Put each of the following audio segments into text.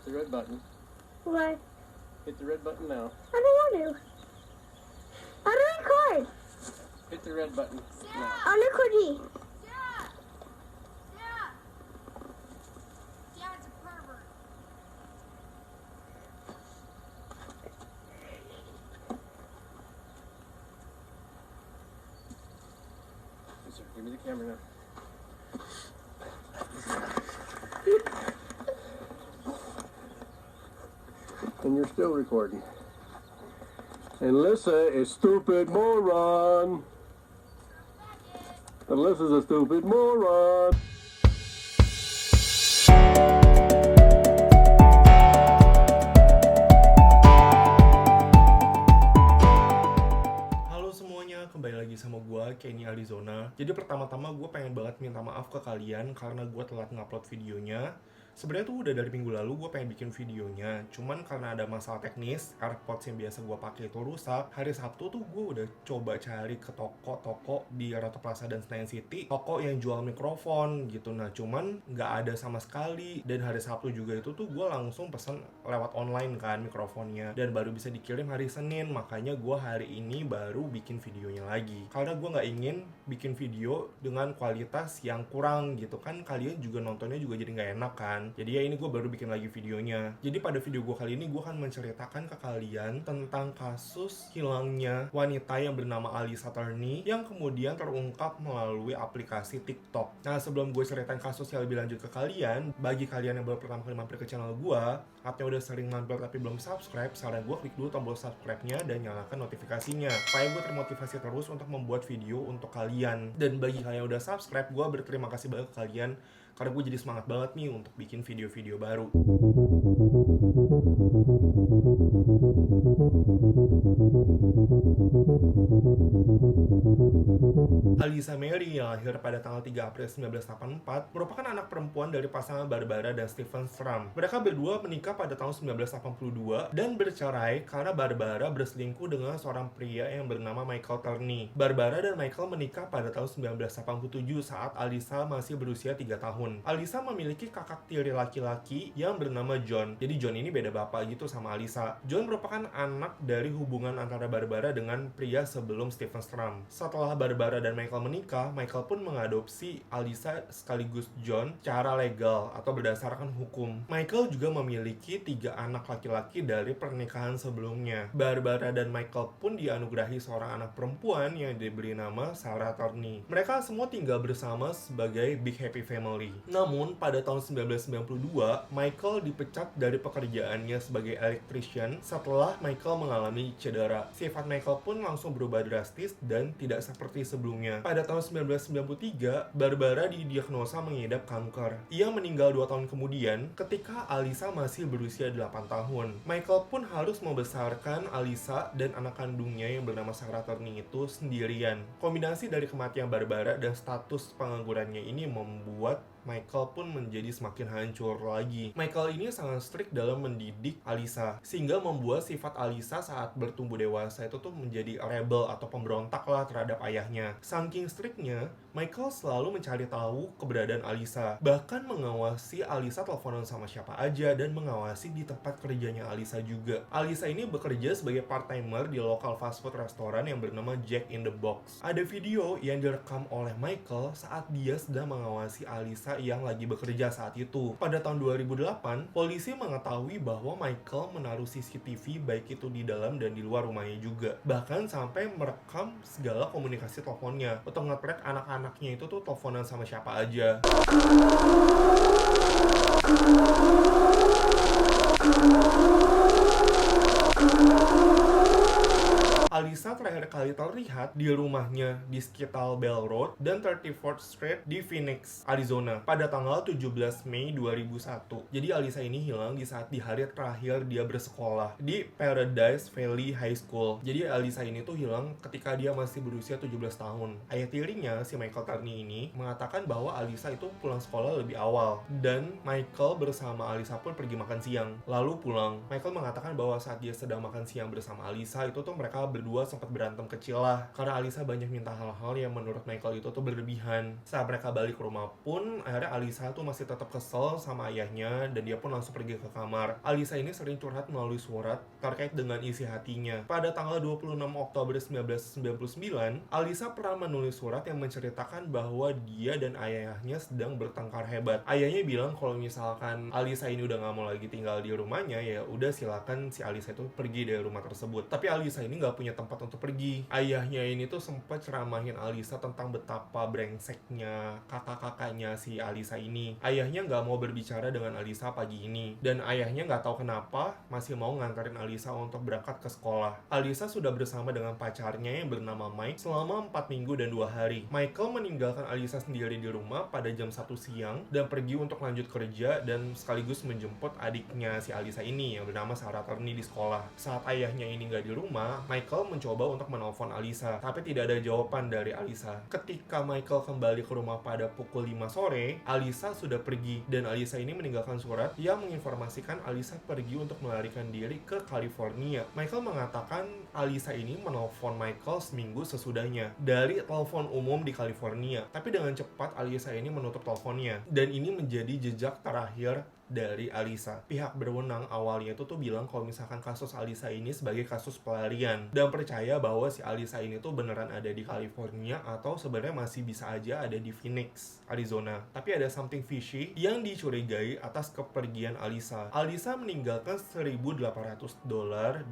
The red button. Why? Hit the red button now. I don't want to. I don't record. Hit the red button now. I'm recording. Dad! Dad! Dad's a pervert. Yes, sir. Give me the camera now. And you're still recording. Alyssa is stupid moron. Alyssa's a stupid moron. Halo semuanya, kembali lagi sama gue, Kenny Arizona. Jadi pertama-tama gue pengen banget minta maaf ke kalian karena gue telat ngupload videonya. Sebenarnya tuh udah dari minggu lalu gue pengen bikin videonya, cuman karena ada masalah teknis, AirPods yang biasa gue pakai itu rusak. Hari Sabtu tuh gue udah coba cari ke toko-toko di Ratu Plaza dan Senayan City, toko yang jual mikrofon gitu. Nah cuman nggak ada sama sekali. Dan hari Sabtu juga itu tuh gue langsung pesan lewat online kan mikrofonnya, dan baru bisa dikirim hari Senin. Makanya gue hari ini baru bikin videonya lagi, karena gue nggak ingin bikin video dengan kualitas yang kurang gitu kan. Kalian juga nontonnya juga jadi nggak enak kan. Jadi ya ini gue baru bikin lagi videonya. Jadi pada video gue kali ini gue akan menceritakan ke kalian tentang kasus hilangnya wanita yang bernama Alyssa Terni yang kemudian terungkap melalui aplikasi TikTok. Nah sebelum gue ceritain kasusnya lebih lanjut ke kalian, bagi kalian yang baru pertama kali mampir ke channel gue atau udah sering mampir tapi belum subscribe, saran gue klik dulu tombol subscribe-nya dan nyalakan notifikasinya supaya gue termotivasi terus untuk membuat video untuk kalian. Dan bagi kalian yang udah subscribe, gue berterima kasih banget ke kalian karena gue jadi semangat banget nih untuk bikin video-video baru. Alyssa Mary yang lahir pada tanggal 3 April 1984 merupakan anak perempuan dari pasangan Barbara dan Stephen Stram. Mereka berdua menikah pada tahun 1982 dan bercerai karena Barbara berselingkuh dengan seorang pria yang bernama Michael Terni. Barbara dan Michael menikah pada tahun 1987 saat Alyssa masih berusia 3 tahun. Alyssa memiliki kakak tiri laki-laki yang bernama John. Jadi John ini beda bapak gitu sama Alyssa. John merupakan anak dari hubungan antara Barbara dengan pria sebelum Stephen Stram. Setelah Barbara dan Michael menikah, Michael pun mengadopsi Alyssa sekaligus John secara legal atau berdasarkan hukum. Michael juga memiliki 3 anak laki-laki dari pernikahan sebelumnya. Barbara dan Michael pun dianugerahi seorang anak perempuan yang diberi nama Sarah Terni. Mereka semua tinggal bersama sebagai Big Happy Family. Namun, pada tahun 1992, Michael dipecat dari pekerjaannya sebagai electrician setelah Michael mengalami cedera. Sifat Michael pun langsung berubah drastis dan tidak seperti sebelumnya. Pada tahun 1993, Barbara didiagnosa mengidap kanker. Ia meninggal 2 tahun kemudian ketika Alyssa masih berusia 8 tahun. Michael pun harus membesarkan Alyssa dan anak kandungnya yang bernama Sarah Terni itu sendirian. Kombinasi dari kematian Barbara dan status penganggurannya ini membuat Michael pun menjadi semakin hancur lagi. Michael ini sangat strict dalam mendidik Alyssa, sehingga membuat sifat Alyssa saat bertumbuh dewasa itu tuh menjadi rebel atau pemberontak lah terhadap ayahnya. Saking strictnya, Michael selalu mencari tahu keberadaan Alyssa, bahkan mengawasi Alyssa teleponan sama siapa aja dan mengawasi di tempat kerjanya Alyssa juga. Alyssa ini bekerja sebagai part-timer di lokal fast food restoran yang bernama Jack in the Box. Ada video yang direkam oleh Michael saat dia sedang mengawasi Alyssa yang lagi bekerja saat itu. Pada tahun 2008, polisi mengetahui bahwa Michael menaruh CCTV baik itu di dalam dan di luar rumahnya juga. Bahkan sampai merekam segala komunikasi teleponnya untuk nge-track anak-anaknya itu tuh teleponan sama siapa aja. Alyssa terakhir kali terlihat di rumahnya di sekitar Bell Road dan 34th Street di Phoenix, Arizona pada tanggal 17 Mei 2001. Jadi Alyssa ini hilang di saat di hari terakhir dia bersekolah di Paradise Valley High School. Jadi Alyssa ini tuh hilang ketika dia masih berusia 17 tahun. Ayah tirinya, si Michael Terni ini, mengatakan bahwa Alyssa itu pulang sekolah lebih awal dan Michael bersama Alyssa pun pergi makan siang lalu pulang. Michael mengatakan bahwa saat dia sedang makan siang bersama Alyssa itu tuh mereka berdua sempat berantem kecil lah marah karena Alisa banyak minta hal-hal yang menurut Michael itu tuh berlebihan. Saat mereka balik ke rumah pun, akhirnya Alisa tuh masih tetap kesel sama ayahnya dan dia pun langsung pergi ke kamar. Alisa ini sering curhat melalui surat terkait dengan isi hatinya. Pada tanggal 26 Oktober 1999, Alisa pernah menulis surat yang menceritakan bahwa dia dan ayahnya sedang bertengkar hebat. Ayahnya bilang kalau misalkan Alisa ini udah gak mau lagi tinggal di rumahnya, ya udah silakan si Alisa itu pergi dari rumah tersebut. Tapi Alisa ini gak punya tempat untuk pergi. Ayahnya ini tuh sempat ceramahin Alisa tentang betapa brengseknya kakak-kakaknya si Alisa ini. Ayahnya gak mau berbicara dengan Alisa pagi ini, dan ayahnya gak tahu kenapa masih mau nganterin Alisa untuk berangkat ke sekolah. Alisa sudah bersama dengan pacarnya yang bernama Mike selama 4 minggu dan 2 hari. Michael meninggalkan Alisa sendiri di rumah pada jam 1 siang dan pergi untuk lanjut kerja dan sekaligus menjemput adiknya si Alisa ini yang bernama Sarah Turney di sekolah. Saat ayahnya ini gak di rumah, Michael mencoba untuk menelpon Alisa, tapi tidak ada jawaban dari Alisa. Ketika Michael kembali ke rumah pada pukul 5 sore, Alisa sudah pergi dan Alisa ini meninggalkan surat yang menginformasikan Alisa pergi untuk melarikan diri ke California. Michael mengatakan Alisa ini menelpon Michael seminggu sesudahnya dari telepon umum di California, tapi dengan cepat Alisa ini menutup teleponnya dan ini menjadi jejak terakhir dari Alisa. Pihak berwenang awalnya itu tuh bilang kalau misalkan kasus Alisa ini sebagai kasus pelarian dan percaya bahwa si Alisa ini tuh beneran ada di California atau sebenarnya masih bisa aja ada di Phoenix, Arizona. Tapi ada something fishy yang dicurigai atas kepergian Alisa. Alisa meninggalkan $1.800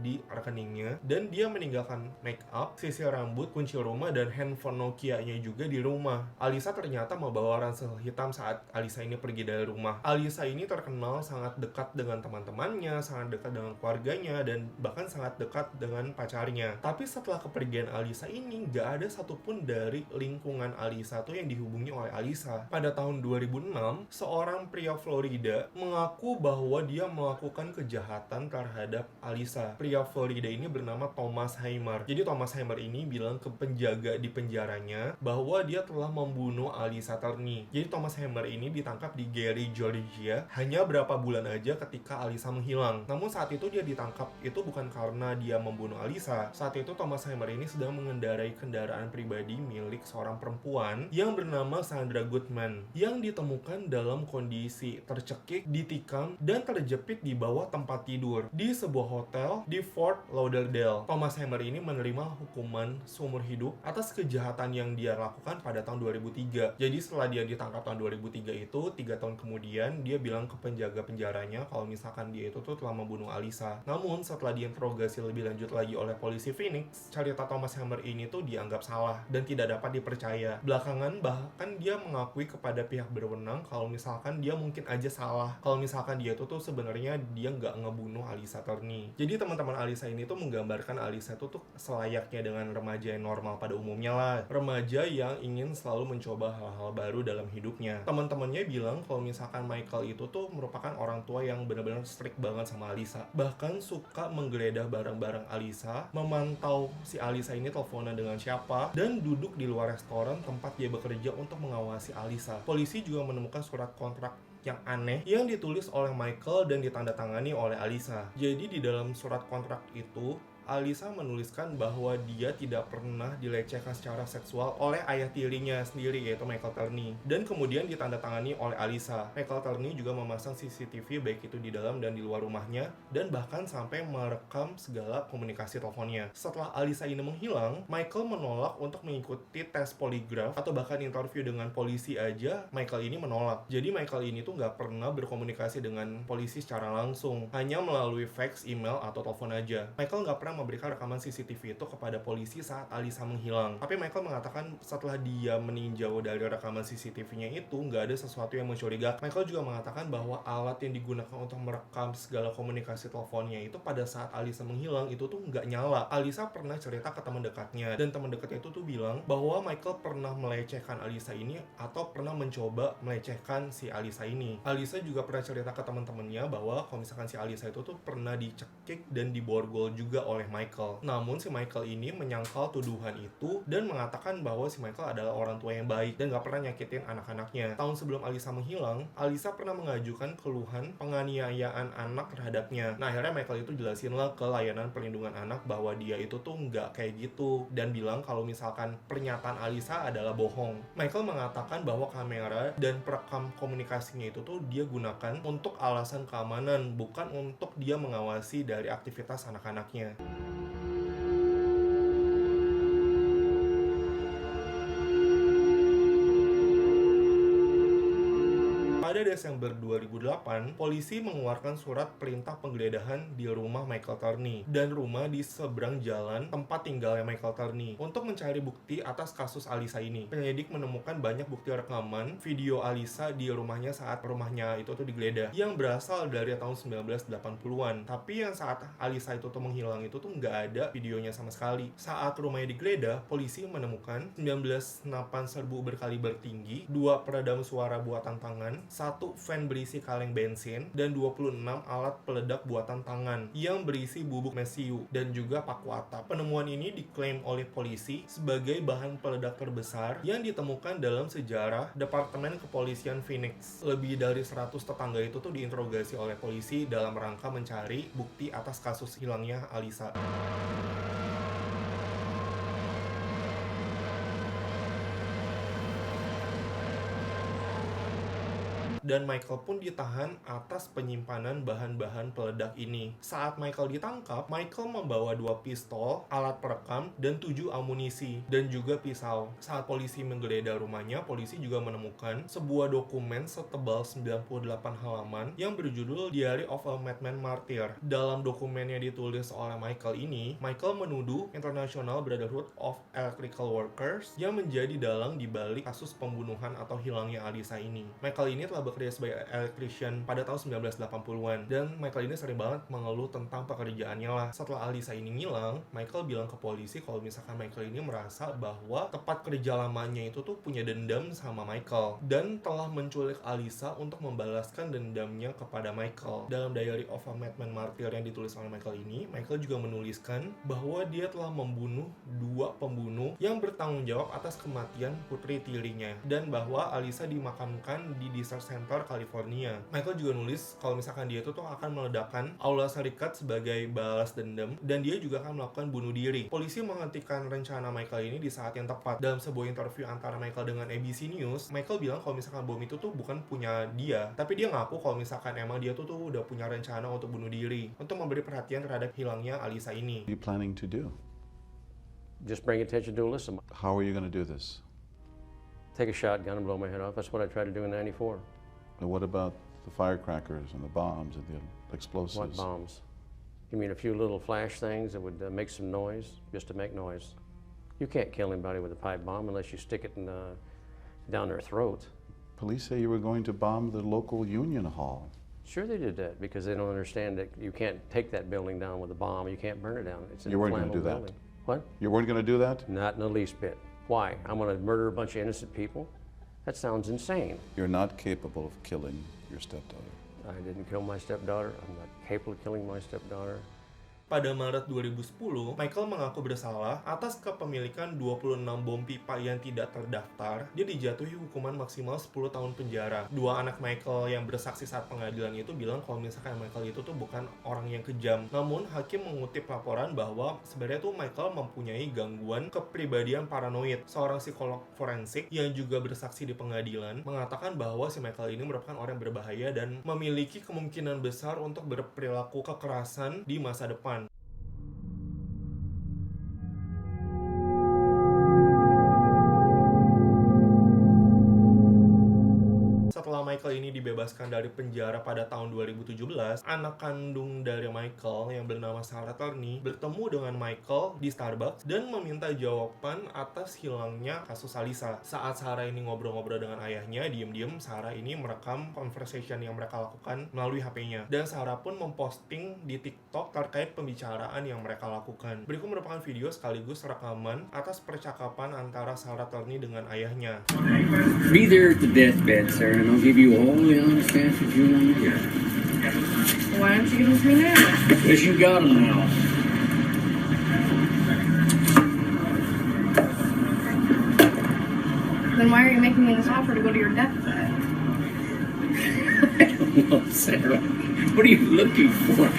di rekeningnya dan dia meninggalkan make up, sisir rambut, kunci rumah, dan handphone Nokia-nya juga di rumah. Alisa ternyata membawa ransel hitam saat Alisa ini pergi dari rumah. Alisa ini terkenal sangat dekat dengan teman-temannya, sangat dekat dengan keluarganya, dan bahkan sangat dekat dengan pacarnya. Tapi setelah kepergian Alisa ini, gak ada satupun dari lingkungan Alisa tuh yang dihubungi oleh Alisa. Pada tahun 2006, seorang pria Florida mengaku bahwa dia melakukan kejahatan terhadap Alisa. Pria Florida ini bernama Thomas Heimer. Jadi Thomas Heimer ini bilang ke penjaga di penjaranya bahwa dia telah membunuh Alisa Turney. Jadi Thomas Heimer ini ditangkap di Gary, Georgia hanya berapa bulan aja ketika Alisa menghilang. Namun saat itu dia ditangkap itu bukan karena dia membunuh Alisa. Saat itu Thomas Heimer ini sedang mengendarai kendaraan pribadi milik seorang perempuan yang bernama Sandra Goodman yang ditemukan dalam kondisi tercekik, ditikam, dan terjepit di bawah tempat tidur di sebuah hotel di Fort Lauderdale. Thomas Heimer ini menerima hukuman seumur hidup atas kejahatan yang dia lakukan pada tahun 2003. Jadi setelah dia ditangkap tahun 2003 itu, 3 tahun kemudian dia bilang ke penjaga penjaranya kalau misalkan dia itu tuh telah membunuh Alisa. Namun setelah diinterogasi lebih lanjut lagi oleh polisi Phoenix, cerita Thomas Heimer ini tuh dianggap salah dan tidak dapat dipercaya. Belakangan bahkan dia mengakui kepada pihak berwenang kalau misalkan dia mungkin aja salah, kalau misalkan dia itu tuh sebenarnya dia nggak ngebunuh Alisa Turney. Jadi teman-teman Alisa ini tuh menggambarkan Alisa itu tuh selayaknya dengan remaja yang normal pada umumnya lah, remaja yang ingin selalu mencoba hal-hal baru dalam hidupnya. Teman-temannya bilang kalau misalkan Michael itu tuh merupakan orang tua yang benar-benar strict banget sama Alisa. Bahkan suka menggeledah barang-barang Alisa, memantau si Alisa ini teleponan dengan siapa, dan duduk di luar restoran tempat dia bekerja untuk mengawasi Alisa. Polisi juga menemukan surat kontrak yang aneh yang ditulis oleh Michael dan ditandatangani oleh Alisa. Jadi di dalam surat kontrak itu Alisa menuliskan bahwa dia tidak pernah dilecehkan secara seksual oleh ayah tirinya sendiri, yaitu Michael Turney, dan kemudian ditandatangani oleh Alisa. Michael Turney juga memasang CCTV baik itu di dalam dan di luar rumahnya, dan bahkan sampai merekam segala komunikasi teleponnya. Setelah Alisa ini menghilang, Michael menolak untuk mengikuti tes poligraf atau bahkan interview dengan polisi aja. Michael ini menolak. Jadi Michael ini tuh nggak pernah berkomunikasi dengan polisi secara langsung, hanya melalui fax, email, atau telepon aja. Michael nggak pernah memberikan rekaman CCTV itu kepada polisi saat Alisa menghilang. Tapi Michael mengatakan setelah dia meninjau dari rekaman CCTV-nya itu nggak ada sesuatu yang mencurigakan. Michael juga mengatakan bahwa alat yang digunakan untuk merekam segala komunikasi teleponnya itu pada saat Alisa menghilang itu tuh nggak nyala. Alisa pernah cerita ke teman dekatnya, dan teman dekatnya itu tuh bilang bahwa Michael pernah melecehkan Alisa ini atau pernah mencoba melecehkan si Alisa ini. Alisa juga pernah cerita ke teman-temannya bahwa kalau misalkan si Alisa itu tuh pernah dicekik dan diborgol juga oleh oleh Michael. Namun si Michael ini menyangkal tuduhan itu dan mengatakan bahwa si Michael adalah orang tua yang baik dan gak pernah nyakitin anak-anaknya. Tahun sebelum Alisa menghilang, Alisa pernah mengajukan keluhan penganiayaan anak terhadapnya. Nah, akhirnya Michael itu jelasin lah ke layanan perlindungan anak bahwa dia itu tuh nggak kayak gitu dan bilang kalau misalkan pernyataan Alisa adalah bohong. Michael mengatakan bahwa kamera dan perekam komunikasinya itu tuh dia gunakan untuk alasan keamanan, bukan untuk dia mengawasi dari aktivitas anak-anaknya. Pada Desember 2008, polisi mengeluarkan surat perintah penggeledahan di rumah Michael Turney dan rumah di seberang jalan tempat tinggalnya Michael Turney untuk mencari bukti atas kasus Alisa ini. Penyelidik menemukan banyak bukti rekaman video Alisa di rumahnya saat rumahnya itu tuh digeledah yang berasal dari tahun 1980-an. Tapi yang saat Alisa itu tuh menghilang itu tuh nggak ada videonya sama sekali. Saat rumahnya digeledah, polisi menemukan 19 senapan serbu berkaliber tinggi, 2 peredam suara buatan tangan, 1 van berisi kaleng bensin, dan 26 alat peledak buatan tangan yang berisi bubuk mesiu dan juga paku atap. Penemuan ini diklaim oleh polisi sebagai bahan peledak terbesar yang ditemukan dalam sejarah Departemen Kepolisian Phoenix. Lebih dari 100 tetangga itu tuh diinterogasi oleh polisi dalam rangka mencari bukti atas kasus hilangnya Alisa. Dan Michael pun ditahan atas penyimpanan bahan-bahan peledak ini. Saat Michael ditangkap, Michael membawa 2 pistol, alat perekam, dan 7 amunisi, dan juga pisau. Saat polisi menggeledah rumahnya, polisi juga menemukan sebuah dokumen setebal 98 halaman yang berjudul Diary of a Madman Martyr. Dalam dokumen yang ditulis oleh Michael ini, Michael menuduh International Brotherhood of Electrical Workers yang menjadi dalang dibalik kasus pembunuhan atau hilangnya Alisa ini. Michael ini telah bekerja sebagai electrician pada tahun 1980-an dan Michael ini sering banget mengeluh tentang pekerjaannya lah. Setelah Alisa ini ngilang, Michael bilang ke polisi kalau misalkan Michael ini merasa bahwa tempat kerja lamanya itu tuh punya dendam sama Michael dan telah menculik Alisa untuk membalaskan dendamnya kepada Michael. Dalam Diary of a Madman Martyr yang ditulis oleh Michael ini, Michael juga menuliskan bahwa dia telah membunuh 2 pembunuh yang bertanggung jawab atas kematian putri tirinya dan bahwa Alisa dimakamkan di Desert Center, California. Michael juga nulis kalau misalkan dia itu tuh akan meledakkan Aula Serikat sebagai balas dendam dan dia juga akan melakukan bunuh diri. Polisi menghentikan rencana Michael ini di saat yang tepat. Dalam sebuah interview antara Michael dengan ABC News, Michael bilang kalau misalkan bom itu tuh bukan punya dia, tapi dia ngaku kalau misalkan emang dia tuh udah punya rencana untuk bunuh diri untuk memberi perhatian terhadap hilangnya Alisa ini. What are you planning to do? Just bring attention to Alyssa. How are you going to do this? Take a shotgun and blow my head off. That's what I tried to do in '94. And what about the firecrackers and the bombs and the explosives? What bombs? You mean a few little flash things that would make some noise, just to make noise? You can't kill anybody with a pipe bomb unless you stick it down their throat. Police say you were going to bomb the local union hall. Sure they did that because they don't understand that you can't take that building down with a bomb. You can't burn it down. It's an You weren't going to inflammable do that? building. What? You weren't going to do that? Not in the least bit. Why? I'm going to murder a bunch of innocent people? That sounds insane. You're not capable of killing your stepdaughter. I didn't kill my stepdaughter. I'm not capable of killing my stepdaughter. Pada Maret 2010, Michael mengaku bersalah atas kepemilikan 26 bom pipa yang tidak terdaftar. Dia dijatuhi hukuman maksimal 10 tahun penjara. 2 anak Michael yang bersaksi saat pengadilan itu bilang kalau misalkan Michael itu tuh bukan orang yang kejam. Namun, hakim mengutip laporan bahwa sebenarnya tuh Michael mempunyai gangguan kepribadian paranoid. Seorang psikolog forensik yang juga bersaksi di pengadilan mengatakan bahwa si Michael ini merupakan orang yang berbahaya dan memiliki kemungkinan besar untuk berperilaku kekerasan di masa depan. Setelah Michael ini dibebaskan dari penjara pada tahun 2017, anak kandung dari Michael yang bernama Sarah Turney bertemu dengan Michael di Starbucks dan meminta jawaban atas hilangnya kasus Alisa. Saat Sarah ini ngobrol-ngobrol dengan ayahnya, diam-diam Sarah ini merekam conversation yang mereka lakukan melalui HP-nya. Dan Sarah pun memposting di TikTok terkait pembicaraan yang mereka lakukan. Berikut merupakan video sekaligus rekaman atas percakapan antara Sarah Turney dengan ayahnya. Be there at the deathbed, sir, and I'll give you all the honest answers you want to hear. Why don't you give them to me now? Because you got them now. then why are you making me this offer to go to your deathbed? I don't know, Sarah. What are you looking for?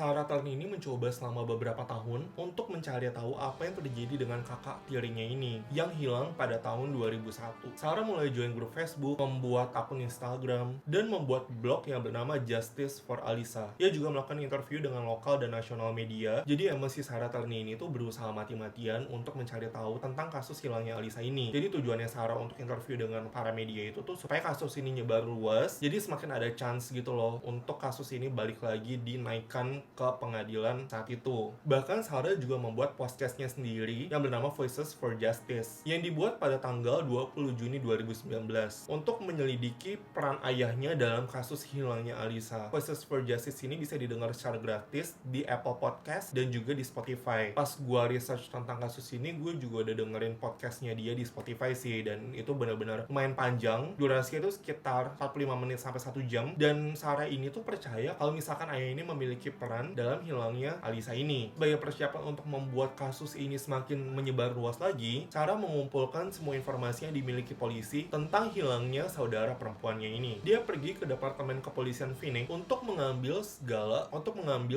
Sarah Turney ini mencoba selama beberapa tahun untuk mencari tahu apa yang terjadi dengan kakak tirinya ini yang hilang pada tahun 2001. Sarah mulai join grup Facebook, membuat akun Instagram, dan membuat blog yang bernama Justice for Alyssa. Ia juga melakukan interview dengan lokal dan nasional media. Jadi emang si Sarah Turney ini tuh berusaha mati-matian untuk mencari tahu tentang kasus hilangnya Alyssa ini. Jadi tujuannya Sarah untuk interview dengan para media itu tuh supaya kasus ini nyebar luas. Jadi semakin ada chance gitu loh untuk kasus ini balik lagi dinaikkan ke pengadilan saat itu. Bahkan Sarah juga membuat podcastnya sendiri yang bernama Voices for Justice yang dibuat pada tanggal 20 Juni 2019 untuk menyelidiki peran ayahnya dalam kasus hilangnya Alyssa. Voices for Justice ini bisa didengar secara gratis di Apple Podcast dan juga di Spotify. Pas gua research tentang kasus ini, gue juga udah dengerin podcastnya dia di Spotify sih, dan itu benar-benar lumayan panjang. Durasinya itu sekitar 45 menit sampai 1 jam, dan Sarah ini tuh percaya kalau misalkan ayah ini memiliki peran dalam hilangnya Alyssa ini. Sebagai persiapan untuk membuat kasus ini semakin menyebar luas lagi, Sarah mengumpulkan semua informasi yang dimiliki polisi tentang hilangnya saudara perempuannya ini. Dia pergi ke Departemen Kepolisian Phoenix untuk mengambil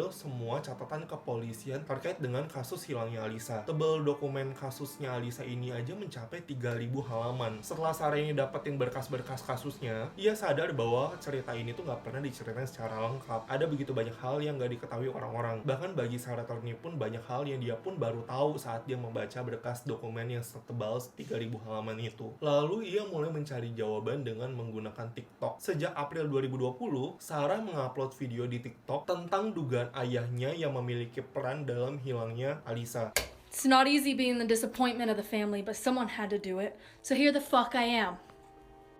semua catatan kepolisian terkait dengan kasus hilangnya Alyssa. Tebal dokumen kasusnya Alyssa ini aja mencapai 3.000 halaman. Setelah Sarah ini dapetin berkas-berkas kasusnya, ia sadar bahwa cerita ini tuh nggak pernah diceritain secara lengkap. Ada begitu banyak hal yang nggak diketahui orang-orang. Bahkan bagi Sarah Turney pun banyak hal yang dia pun baru tahu saat dia membaca berkas dokumen yang setebal 3.000 halaman itu. Lalu ia mulai mencari jawaban dengan menggunakan TikTok. Sejak April 2020, Sarah mengupload video di TikTok tentang dugaan ayahnya yang memiliki peran dalam hilangnya Alyssa. It's not easy being the disappointment of the family, but someone had to do it. So here the fuck I am.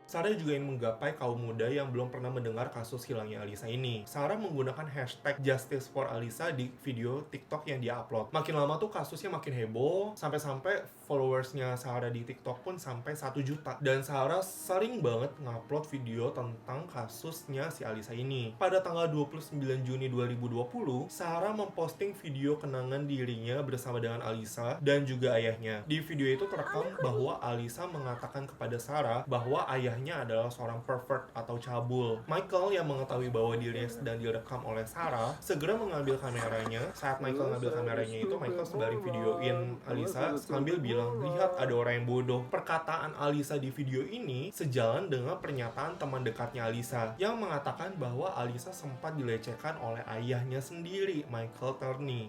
Sarah juga ingin menggapai kaum muda yang belum pernah mendengar kasus hilangnya Alyssa ini. Sarah menggunakan hashtag Justice for Alyssa di video TikTok yang dia upload. Makin lama tuh kasusnya makin heboh, sampai-sampai followersnya Sarah di TikTok pun sampai 1 juta. Dan Sarah sering banget ngupload video tentang kasusnya si Alyssa ini. Pada tanggal 29 Juni 2020, Sarah memposting video kenangan dirinya bersama dengan Alyssa dan juga ayahnya. Di video itu terekam bahwa Alyssa mengatakan kepada Sarah bahwa ayahnya adalah seorang pervert atau cabul. Michael yang mengetahui bahwa dirinya sedang direkam oleh Sarah segera mengambil kameranya. Saat Michael mengambil kameranya itu, Michael sembari videoin Alyssa sambil bilang, "Lihat, ada orang yang bodoh." Perkataan Alyssa di video ini sejalan dengan pernyataan teman dekatnya Alyssa yang mengatakan bahwa Alyssa sempat dilecehkan oleh ayahnya sendiri, Michael Turney.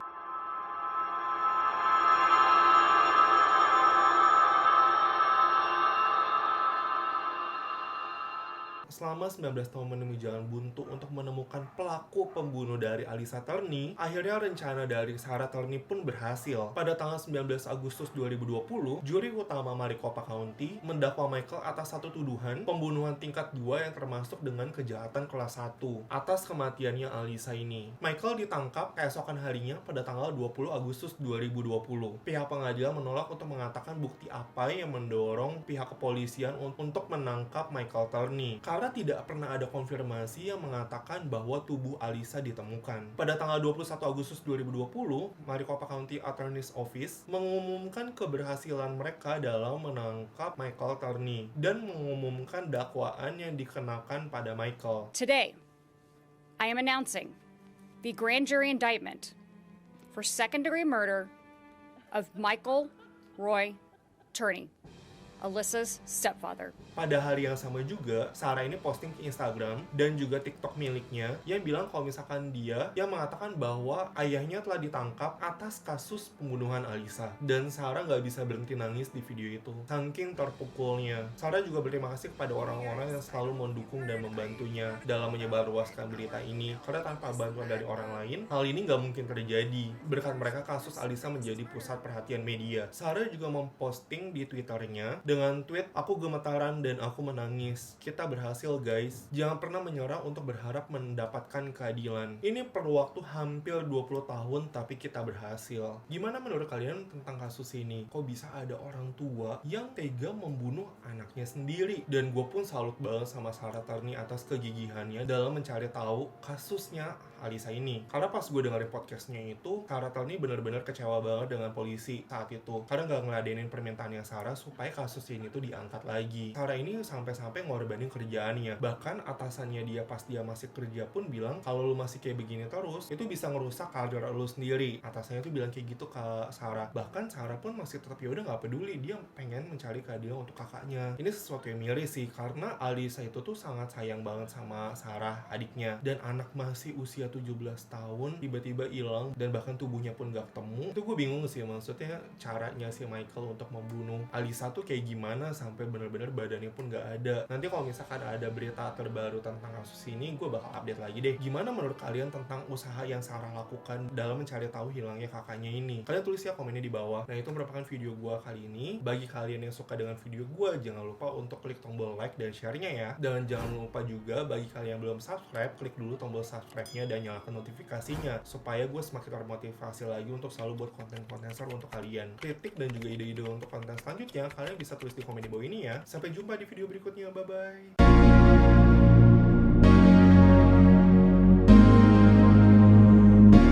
Selama 19 tahun menemui jalan buntu untuk menemukan pelaku pembunuh dari Alyssa Turney, akhirnya rencana dari Sarah Turney pun berhasil. Pada tanggal 19 Agustus 2020, juri utama Maricopa County mendakwa Michael atas satu tuduhan pembunuhan tingkat 2 yang termasuk dengan kejahatan kelas 1 atas kematiannya Alyssa ini. Michael ditangkap keesokan harinya pada tanggal 20 Agustus 2020. Pihak pengadilan menolak untuk mengatakan bukti apa yang mendorong pihak kepolisian untuk menangkap Michael Turney, karena tidak pernah ada konfirmasi yang mengatakan bahwa tubuh Alyssa ditemukan. Pada tanggal 21 Agustus 2020, Maricopa County Attorney's Office mengumumkan keberhasilan mereka dalam menangkap Michael Turney dan mengumumkan dakwaan yang dikenakan pada Michael. Today, I am announcing the grand jury indictment for second-degree murder of Michael Roy Turney, Alyssa's stepfather. Pada hari yang sama juga, Sarah ini posting ke Instagram dan juga TikTok miliknya yang bilang kalau misalkan dia yang mengatakan bahwa ayahnya telah ditangkap atas kasus pembunuhan Alyssa. Dan Sarah nggak bisa berhenti nangis di video itu, saking terpukulnya. Sarah juga berterima kasih kepada orang-orang yang selalu mendukung dan membantunya dalam menyebarluaskan berita ini, karena tanpa bantuan dari orang lain, hal ini nggak mungkin terjadi. Berkat mereka, kasus Alyssa menjadi pusat perhatian media. Sarah juga memposting di Twitternya dan Dengan tweet, aku gemetaran dan aku menangis. Kita berhasil guys. Jangan pernah menyerah untuk berharap mendapatkan keadilan. Ini perlu waktu hampir 20 tahun tapi kita berhasil. Gimana menurut kalian tentang kasus ini? Kok bisa ada orang tua yang tega membunuh anaknya sendiri? Dan gue pun salut banget sama Sarah Turney atas kegigihannya dalam mencari tahu kasusnya Alisa ini. Karena pas gue dengerin podcastnya itu, Sarah Turney bener-bener kecewa banget dengan polisi saat itu. Karena gak ngeladenin permintaannya Sarah supaya kasus ini tuh diangkat lagi. Sarah ini sampai-sampai ngorbanin kerjaannya. Bahkan atasannya dia pas dia masih kerja pun bilang, kalau lu masih kayak begini terus, itu bisa ngerusak karir lu sendiri. Atasannya tuh bilang kayak gitu ke Sarah. Bahkan Sarah pun masih tetap yaudah gak peduli. Dia pengen mencari keadilan untuk kakaknya. Ini sesuatu yang miris sih, karena Alisa itu tuh sangat sayang banget sama Sarah, adiknya. Dan anak masih usia 17 tahun tiba-tiba hilang dan bahkan tubuhnya pun gak ketemu. Itu gue bingung sih, maksudnya caranya si Michael untuk membunuh Alisa tuh kayak gimana sampai bener-bener badannya pun gak ada. Nanti kalau misalkan ada berita terbaru tentang kasus ini, gue bakal update lagi deh. Gimana menurut kalian tentang usaha yang Sarah lakukan dalam mencari tahu hilangnya kakaknya ini? Kalian tulis ya komennya di bawah. Nah, itu merupakan video gue kali ini. Bagi kalian yang suka dengan video gue, jangan lupa untuk klik tombol like dan share-nya ya. Dan jangan lupa juga bagi kalian yang belum subscribe, klik dulu tombol subscribe-nya dan nyalakan notifikasinya supaya gue semakin termotivasi lagi untuk selalu buat konten-konten seru untuk kalian. Kritik dan juga ide-ide untuk konten selanjutnya kalian bisa tulis di komen di bawah ini ya. Sampai jumpa di video berikutnya, bye bye.